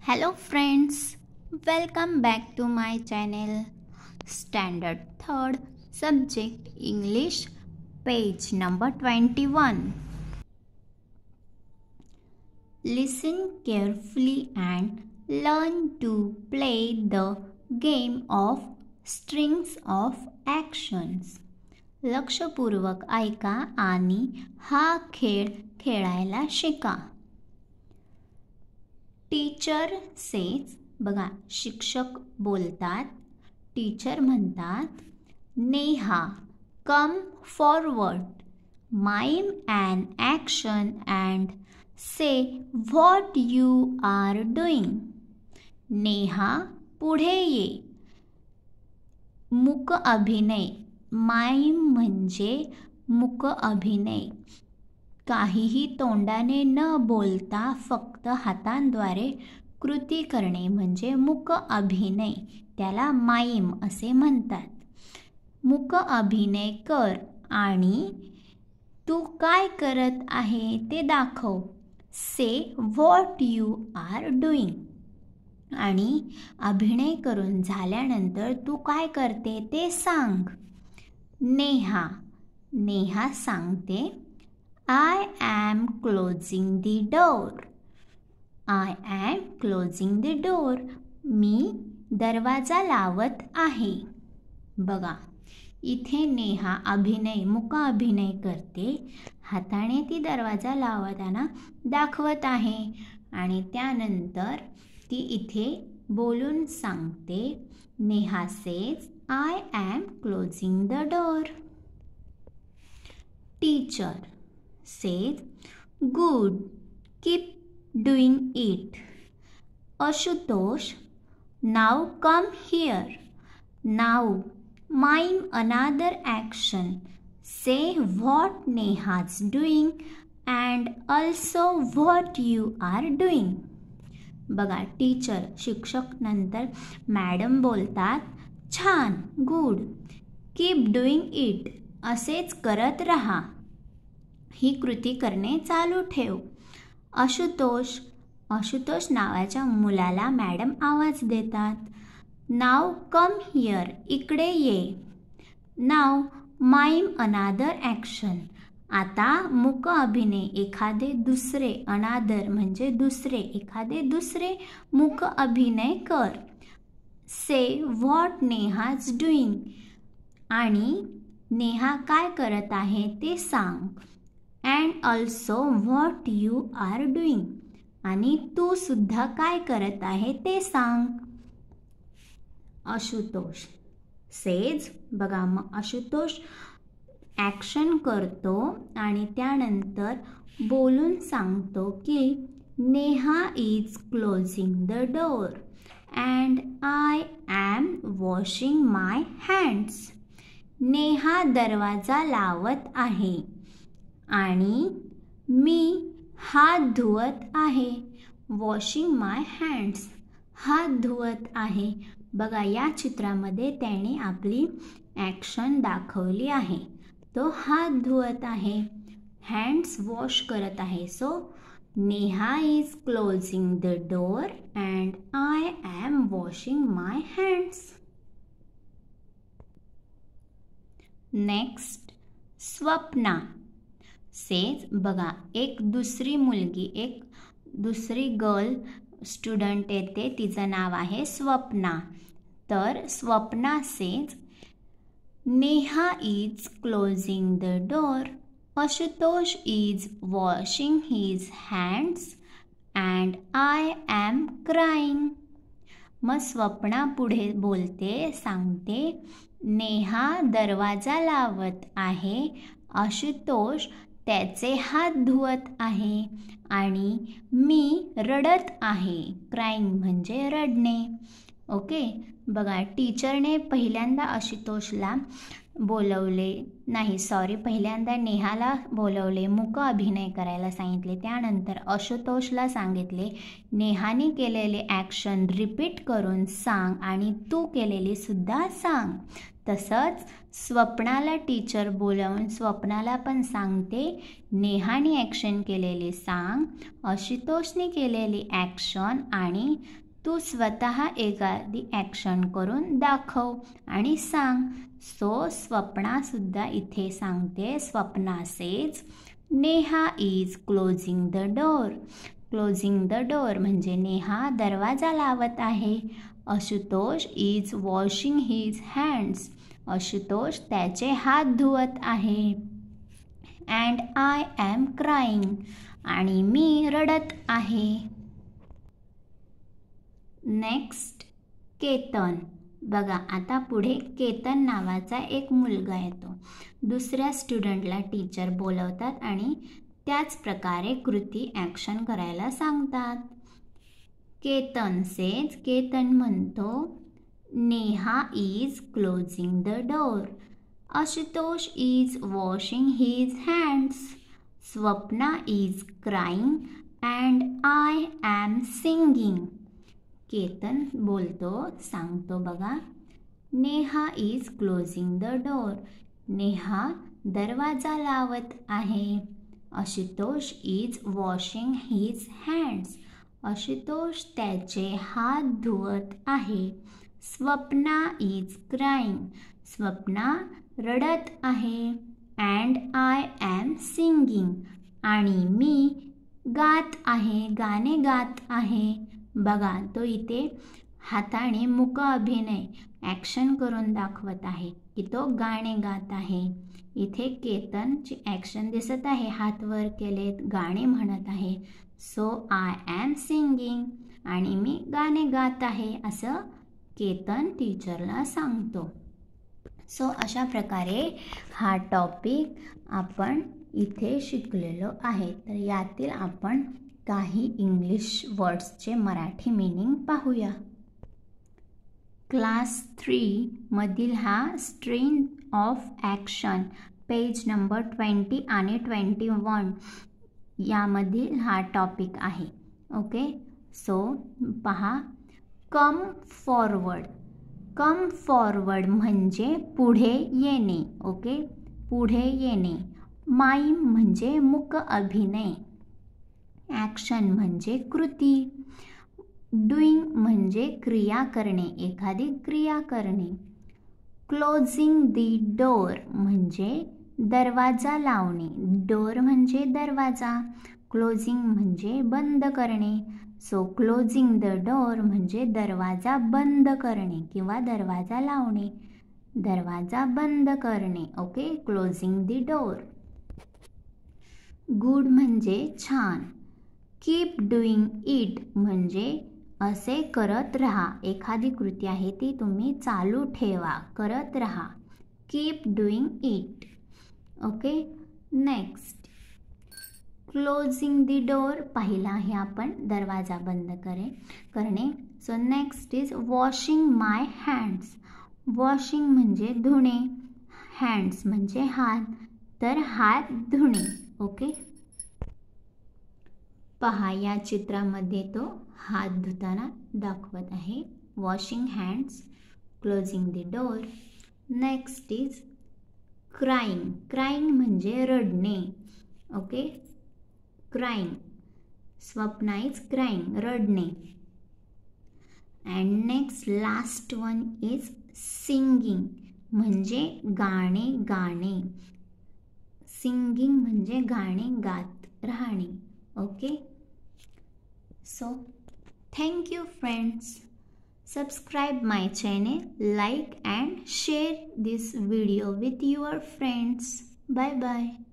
Hello friends, welcome back to my channel. Standard 3rd subject English, page number 21. Listen carefully and learn to play the game of strings of actions. लक्षपूर्वक ऐका आणि हा खेळ खेळायला शिका. Teacher says, बघा शिक्षक बोलतात. टीचर म्हणतात, Neha come forward, mime an action and say what you are doing. Neha पुढे ये. मूक अभिनय, माइम म्हणजे मूक अभिनय. काहीही तोंडाने न बोलता फक्त हातांद्वारे कृती करणे म्हणजे मूक अभिनय, त्याला माइम असे म्हणतात. मूक अभिनय कर आणि तू काय करत आहे ते दाखव. Say what you are doing. आणि अभिनय करून झाल्यानंतर तू काय करते ते सांग. नेहा सांगते, I am closing the door. I am closing the door. मी दरवाजा लावत आहे. बघा इथे नेहा मूक अभिनय करते. हाताने ती दरवाजा लावताना दाखवत आहे आणि त्यानंतर ती इथे बोलून सांगते. Neha says, I am closing the door. Teacher says, good, keep doing it. Ashutosh, now come here. Now mime another action. Say what Neha's doing and also what you are doing. बघा टीचर शिक्षक नंतर madam बोलतात, छान, good, keep doing it, असेच करत रहा. ही कृती करणे चालू ठेव. आशुतोष नावाच्या मुलाला मॅडम आवाज देतात. नाव कम हिअर, इकडे ये. नाव माइम अनादर ॲक्शन. आता मूक अभिनय एखादे दुसरे, अनादर म्हणजे दुसरे, एखादे दुसरे मूक अभिनय कर. Say what Neha's doing. आणि नेहा काय करत आहे ते सांग. And also what you are doing. आणि तू सुद्धा काय करत आहे ते सांग. आशुतोष सेज, बघा मग आशुतोष ॲक्शन करतो आणि त्यानंतर बोलून सांगतो की Neha is closing the door and I am washing my hands. Neha दरवाजा लावत आहे आणि मी हात धुवत आहे. वॉशिंग माय हँड्स, हात धुवत आहे. बघा या चित्रामध्ये त्याने आपली ॲक्शन दाखवली आहे. तो हात धुवत आहे, हँड्स वॉश करत आहे. So Neha is closing the door and I am washing my hands. Next Swapna says, बघा एक दुसरी मुलगी, एक दुसरी गर्ल स्टुडंट येते, तिचं नाव आहे स्वप्ना. तर Swapna says, Neha is closing the door, Ashutosh is washing his hands and I am crying. मग स्वप्ना पुढे बोलते, सांगते, नेहा दरवाजा लावत आहे, आशुतोष त्याचे हात धुवत आहे आणि मी रडत आहे. क्राईंग म्हणजे रडणे. ओके, बघा टीचरने पहिल्यांदा आशुतोषला बोलवले, पहिल्यांदा नेहाला बोलवले, मूक अभिनय करायला सांगितले. त्यानंतर आशुतोषला सांगितले, नेहाने केलेले ॲक्शन रिपीट करून सांग आणि तू केलेली सुद्धा सांग. तसंच स्वप्नाला टीचर बोलावून स्वप्नाला पण सांगते, नेहाने ॲक्शन केलेली सांग, आशुतोषने केलेली ॲक्शन आणि तू स्वतः एखादी ॲक्शन करून दाखव आणि सांग. सो स्वप्नासुद्धा इथे सांगते. Swapna says Neha is closing the door. Closing the door म्हणजे नेहा दरवाजा लावत आहे. Ashutosh is washing his hands. Ashutosh त्याचे हात धुवत आहे. And I am crying. आणि मी रडत आहे. नेक्स्ट केतन. बघा आता पुढे केतन नावाचा एक मुलगा येतो. दुसऱ्या स्टुडंटला टीचर बोलवतात आणि त्याच प्रकारे कृती ॲक्शन करायला सांगतात. केतन सेज, केतन म्हणतो, Neha is closing the door. Ashutosh is washing his hands. Swapna is crying and I am singing. Ketan बोलतो, सांगतो बघा, Neha is closing the door. Neha दरवाजा लावत आहे. Ashutosh is washing his hands. Ashutosh त्याचे हात धुवत आहे. Swapna is crying. स्वप्ना रडत आहे. And I am singing. आणि मी गात आहे, गाणे गात आहे. बघा तो इथे हाताने मूक अभिनय ॲक्शन करून दाखवत आहे की तो गाणे गात आहे. इथे केतनची ॲक्शन दिसत आहे, हात वर केलेत, गाणे म्हणत आहे. So I am singing. आणि मी गाणे गात आहे असं केतन टीचरला सांगतो. सो अशा प्रकारे हा टॉपिक आपण इथे शिकलेलो आहे. तर यातील आपण काही इंग्लिश वर्ड्सचे मराठी मीनिंग पाहूया. क्लास 3 मधील हा strength of action page number 20 आणि 21 यामधील हा टॉपिक आहे. ओके, सो पहा, कम फॉरवर्ड. कम फॉरवर्ड म्हणजे पुढे येणे. ओके, पुढे येणे. माईम म्हणजे मूक अभिनय. ॲक्शन म्हणजे कृती. डुईंग म्हणजे क्रिया करणे, एखादी क्रिया करणे. क्लोजिंग दी डोअर म्हणजे दरवाजा लावणे. डोअर म्हणजे दरवाजा, क्लोजिंग म्हणजे बंद करणे. सो क्लोजिंग द डोअर म्हणजे दरवाजा बंद करणे किंवा दरवाजा लावणे, दरवाजा बंद करणे. Okay, closing the door. Good म्हणजे छान. कीप डुईंग इट म्हणजे असे करत राहा, एखादी कृती आहे ती तुम्ही चालू ठेवा, करत राहा. Keep doing it. Okay, next closing the door पाहिला आहे आपण, दरवाजा बंद करणे. So next is washing my hands. Washing म्हणजे धुणे, हँड्स म्हणजे हात, तर हात धुणे. ओके, पहा या चित्रामध्ये तो हात धुताना दाखवत आहे. Washing hands, closing the door. Next is crying. Crying म्हणजे रडणे. Okay, crying. Swapna is crying, रडणे. And next last one is singing म्हणजे गाणे गाणे. सिंगिंग म्हणजे गाणे गात राहणे. Okay, so thank you friends. Subscribe my channel, like and share this video with your friends. Bye bye.